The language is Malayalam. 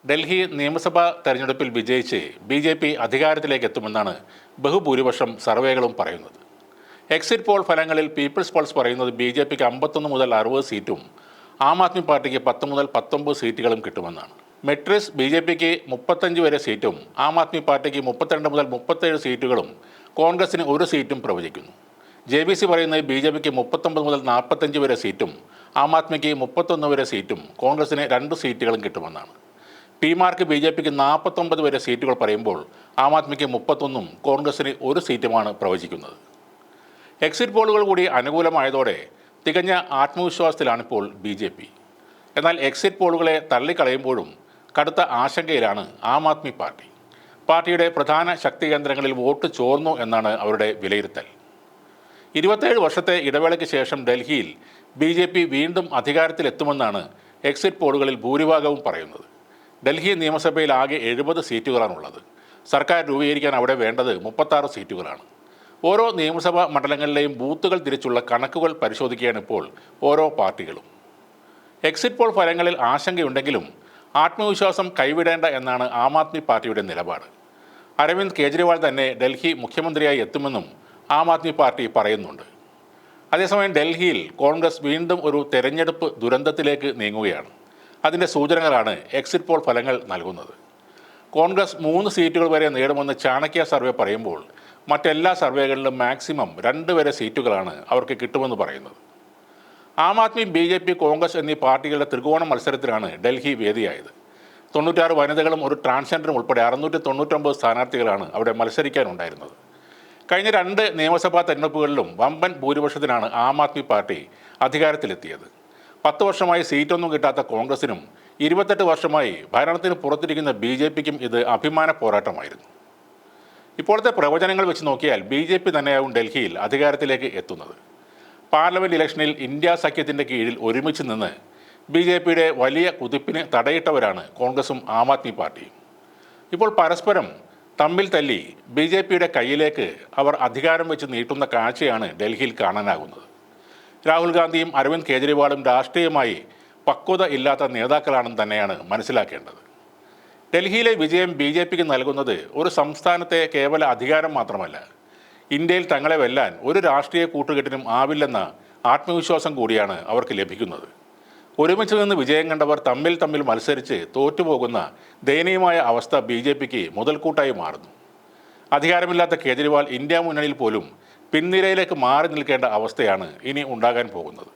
ഡൽഹി നിയമസഭാ തെരഞ്ഞെടുപ്പിൽ വിജയിച്ച് ബി.ജെ.പി. അധികാരത്തിലേക്ക് എത്തുമെന്നാണ് ബഹുഭൂരിപക്ഷം സർവേകളും പറയുന്നത്. എക്സിറ്റ് പോൾ ഫലങ്ങളിൽ പീപ്പിൾസ് പൾസ് പറയുന്നത് ബി.ജെ.പിക്ക് 51 മുതൽ 60 സീറ്റും ആം ആദ്മി പാർട്ടിക്ക് 10 മുതൽ 19 സീറ്റുകളും കിട്ടുമെന്നാണ്. മെട്രിക്സ് ബി.ജെ.പിക്ക് 35 വരെ സീറ്റും ആം ആദ്മി പാർട്ടിക്ക് 32 മുതൽ 37 സീറ്റുകളും കോൺഗ്രസിന് 1 സീറ്റും പ്രവചിക്കുന്നു. JBC പറയുന്നത് ബി.ജെ.പിക്ക് 39 മുതൽ 45 വരെ സീറ്റും ആം ആദ്മിക്ക് 31 വരെ സീറ്റും കോൺഗ്രസിന് 2 സീറ്റുകളും കിട്ടുമെന്നാണ്. പി-മാർക്ക് ബി.ജെ.പിക്ക് 49 വരെ സീറ്റുകൾ പറയുമ്പോൾ ആം ആദ്മിക്ക് 31ഉം കോൺഗ്രസിന് 1 സീറ്റുമാണ് പ്രവചിക്കുന്നത്. എക്സിറ്റ് പോളുകൾ കൂടി അനുകൂലമായതോടെ തികഞ്ഞ ആത്മവിശ്വാസത്തിലാണിപ്പോൾ ബി.ജെ.പി. എന്നാൽ എക്സിറ്റ് പോളുകളെ തള്ളിക്കളയുമ്പോഴും കടുത്ത ആശങ്കയിലാണ് ആം ആദ്മി പാർട്ടി. പാർട്ടിയുടെ പ്രധാന ശക്തി കേന്ദ്രങ്ങളിൽ വോട്ട് ചോർന്നു എന്നാണ് അവരുടെ വിലയിരുത്തൽ. 27 വർഷത്തെ ഇടവേളയ്ക്ക് ശേഷം ഡൽഹിയിൽ ബി.ജെ.പി. വീണ്ടും അധികാരത്തിലെത്തുമെന്നാണ് എക്സിറ്റ് പോളുകളിൽ ഭൂരിഭാഗവും പറയുന്നത്. ഡൽഹി നിയമസഭയിൽ ആകെ 70 സീറ്റുകളാണുള്ളത്. സർക്കാർ രൂപീകരിക്കാൻ അവിടെ വേണ്ടത് 36 സീറ്റുകളാണ്. ഓരോ നിയമസഭാ മണ്ഡലങ്ങളിലെയും ബൂത്തുകൾ തിരിച്ചുള്ള കണക്കുകൾ പരിശോധിക്കുകയാണ് ഇപ്പോൾ ഓരോ പാർട്ടികളും. എക്സിറ്റ് പോൾ ഫലങ്ങളിൽ ആശങ്കയുണ്ടെങ്കിലും ആത്മവിശ്വാസം കൈവിടേണ്ട എന്നാണ് ആം ആദ്മി പാർട്ടിയുടെ നിലപാട്. അരവിന്ദ് കെജ്രിവാൾ തന്നെ ഡൽഹി മുഖ്യമന്ത്രിയായി എത്തുമെന്നും ആം ആദ്മി പാർട്ടി പറയുന്നുണ്ട്. അതേസമയം ഡൽഹിയിൽ കോൺഗ്രസ് വീണ്ടും ഒരു തെരഞ്ഞെടുപ്പ് ദുരന്തത്തിലേക്ക് നീങ്ങുകയാണ്. അതിൻ്റെ സൂചനകളാണ് എക്സിറ്റ് പോൾ ഫലങ്ങൾ നൽകുന്നത്. കോൺഗ്രസ് 3 സീറ്റുകൾ വരെ നേടുമെന്ന് ചാണക്യ സർവേ പറയുമ്പോൾ മറ്റെല്ലാ സർവേകളിലും മാക്സിമം 2 വരെ സീറ്റുകളാണ് അവർക്ക് കിട്ടുമെന്ന് പറയുന്നത്. ആം ആദ്മി, ബി.ജെ.പി., കോൺഗ്രസ് എന്നീ പാർട്ടികളുടെ ത്രികോണ മത്സരത്തിലാണ് ഡൽഹി വേദിയായത്. 96 വനിതകളും ഒരു ട്രാൻസ്ജെൻഡറും ഉൾപ്പെടെ 699 സ്ഥാനാർത്ഥികളാണ് അവിടെ മത്സരിക്കാനുണ്ടായിരുന്നത്. കഴിഞ്ഞ 2 നിയമസഭാ തെരഞ്ഞെടുപ്പുകളിലും വമ്പൻ ഭൂരിപക്ഷത്തിനാണ് ആം ആദ്മി പാർട്ടി അധികാരത്തിലെത്തിയത്. 10 വർഷമായി സീറ്റൊന്നും കിട്ടാത്ത കോൺഗ്രസിനും 28 വർഷമായി ഭരണത്തിന് പുറത്തിരിക്കുന്ന ബി.ജെ.പിക്കും ഇത് അഭിമാന പോരാട്ടമായിരുന്നു. ഇപ്പോഴത്തെ പ്രവചനങ്ങൾ വെച്ച് നോക്കിയാൽ ബി.ജെ.പി. തന്നെയാവും ഡൽഹിയിൽ അധികാരത്തിലേക്ക് എത്തുന്നത്. പാർലമെൻറ്റ് ഇലക്ഷനിൽ ഇന്ത്യ സഖ്യത്തിൻ്റെ കീഴിൽ ഒരുമിച്ച് നിന്ന് ബി.ജെ.പിയുടെ വലിയ കുതിപ്പിന് തടയിട്ടവരാണ് കോൺഗ്രസും ആം ആദ്മി പാർട്ടിയും. ഇപ്പോൾ പരസ്പരം തമ്മിൽ തല്ലി ബി.ജെ.പിയുടെ കയ്യിലേക്ക് അവർ അധികാരം വെച്ച് നീട്ടുന്ന കാഴ്ചയാണ് ഡൽഹിയിൽ കാണാനാകുന്നത്. രാഹുൽ ഗാന്ധിയും അരവിന്ദ് കെജ്രിവാളും രാഷ്ട്രീയമായി പക്വത ഇല്ലാത്ത നേതാക്കളാണെന്ന് തന്നെയാണ് മനസ്സിലാക്കേണ്ടത്. ഡൽഹിയിലെ വിജയം ബി.ജെ.പിക്ക് നൽകുന്നത് ഒരു സംസ്ഥാനത്തെ കേവല അധികാരം മാത്രമല്ല, ഇന്ത്യയിൽ തങ്ങളെ വെല്ലാൻ ഒരു രാഷ്ട്രീയ കൂട്ടുകെട്ടിനും ആവില്ലെന്ന ആത്മവിശ്വാസം കൂടിയാണ് അവർക്ക് ലഭിക്കുന്നത്. ഒരുമിച്ച് നിന്ന് വിജയം കണ്ടവർ തമ്മിൽ മത്സരിച്ച് തോറ്റുപോകുന്ന ദയനീയമായ അവസ്ഥ ബി.ജെ.പിക്ക് മുതൽക്കൂട്ടായി മാറുന്നു. അധികാരമില്ലാത്ത കേജ്രിവാൾ ഇന്ത്യ മുന്നണിയിൽ പോലും പിൻനിരയിലേക്ക് മാറി നിൽക്കേണ്ട അവസ്ഥയാണ് ഇനി ഉണ്ടാകാൻ പോകുന്നത്.